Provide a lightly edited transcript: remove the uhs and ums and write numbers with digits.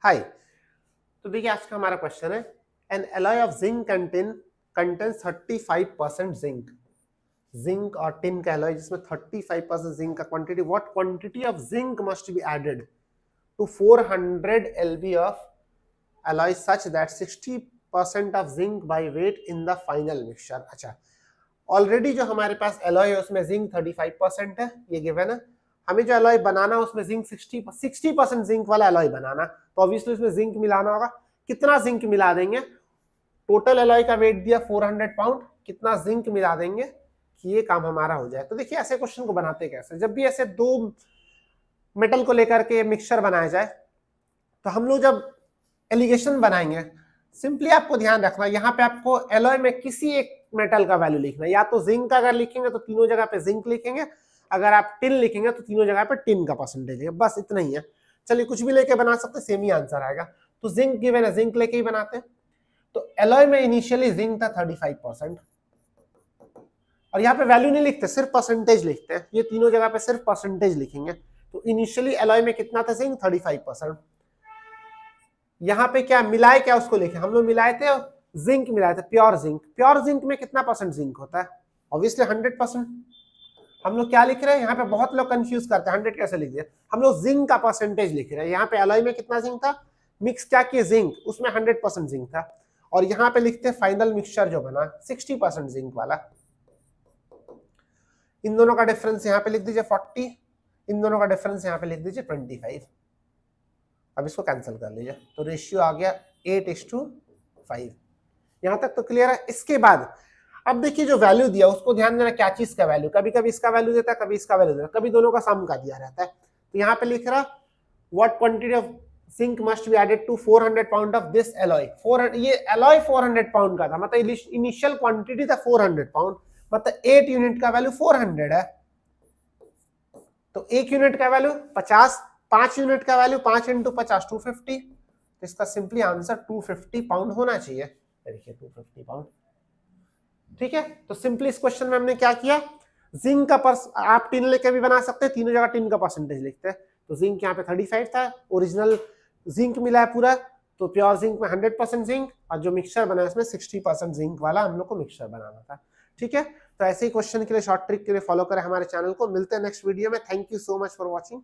हाय, तो देखिए आज का हमारा क्वेश्चन है an alloy of zinc contains 35% zinc और टिन का एलॉय जिसमें 35% जिंक का quantity, what quantity of zinc must be added to 400 LB of alloy such that 60% of zinc by weight in the final mixture. अच्छा, already जो हमारे पास alloy है उसमें zinc 35% है, ये गिवन है। हमें जो एलॉय बनाना है उसमें जिंक 60% जिंक वाला एलॉय बनाना, तो ऑब्वियसली उसमें जिंक मिलाना होगा। कितना जिंक मिला देंगे? टोटल एलॉय का वेट दिया 400 पाउंड, कितना जिंक मिला देंगे कि ये काम हमारा हो जाए। तो देखिए ऐसे क्वेश्चन को बनाते कैसे, जब भी ऐसे दो मेटल को लेकर के मिक्सचर बनाया जाए तो हम लोग जब एलिगेशन बनाएंगे, सिंपली आपको ध्यान रखना यहाँ पे आपको एलॉय में किसी एक मेटल का वैल्यू लिखना है। या तो जिंक अगर लिखेंगे तो तीनों जगह पे जिंक लिखेंगे, अगर आप टिन लिखेंगे तो तीनों जगह पे टिन का परसेंटेज है, बस इतना ही है। चलिए कुछ भी लेके बना सकते, सेम ही आंसर आएगा। तो जिंक गिवन है, जिंक लेके ही बनाते हैं। तो एलॉय में इनिशियली जिंक था 35%, और यहाँ पे वैल्यू नहीं लिखते, सिर्फ परसेंटेज लिखते हैं। ये तीनों जगह पे सिर्फ परसेंटेज लिखेंगे। तो इनिशियली एलॉय में कितना था जिंक? 35%। यहाँ पे क्या मिलाए, क्या उसको लिखे, हम लोग मिलाए थे जिंक, मिलाए थे प्योर जिंक। प्योर जिंक में कितना परसेंट जिंक होता है? ऑब्वियसली 100%। हम लोग क्या लिख रहे हैं यहाँ पे? बहुत लोग कंफ्यूज करते हैं 100 कैसे लिख दिया, हम लोग जिंक का परसेंटेज लिख रहे हैं। यहाँ पे एलॉय में कितना जिंक था, मिक्स क्या किए जिंक, उसमें 100% जिंक था। और यहाँ पे लिखते हैं फाइनल मिक्सचर जो बना 60% जिंक वाला। इन दोनों का डिफरेंस यहाँ पे लिख दीजिए 40, इन दोनों का डिफरेंस यहाँ पे लिख दीजिए 25। अब इसको कैंसिल कर लीजिए, तो रेशियो आ गया 8:5। यहां तक तो क्लियर है। इसके बाद अब देखिए जो वैल्यू दिया उसको ध्यान देना, क्या चीज का वैल्यू, कभी कभी इसका वैल्यू देता है, कभी इसका वैल्यू देता है, कभी दोनों का सम का दिया रहता है। तो यहाँ पे लिख रहा what quantity of zinc must be added to 400 pound of this alloy. 400, ये एलॉय 400 पाउंड का था, मतलब इनिशियल क्वांटिटी था 400 पाउंड, मतलब 8 यूनिट का वैल्यू 400 है। तो 1 यूनिट का वैल्यू 50, 5 यूनिट का वैल्यू 5 × 50 250। तो इसका सिंपली आंसर 250 पाउंड होना चाहिए। देखिए 250 पाउंड, ठीक है। तो सिंपली इस क्वेश्चन में हमने क्या किया, जिंक का आप टिन लेके भी बना सकते हैं, तीनों जगह टिन का परसेंटेज लिखते हैं। तो जिंक यहाँ पे 35 था, ओरिजिनल जिंक मिला है पूरा, तो प्योर जिंक में 100% जिंक, और जो मिक्सचर बना है उसमें 60% जिंक वाला हम लोग को मिक्सचर बनाना था, ठीक है। तो ऐसे ही क्वेश्चन के लिए, शॉर्ट ट्रिक के लिए फॉलो करें हमारे चैनल को। मिलते हैं नेक्स्ट वीडियो में। Thank you so much for watching.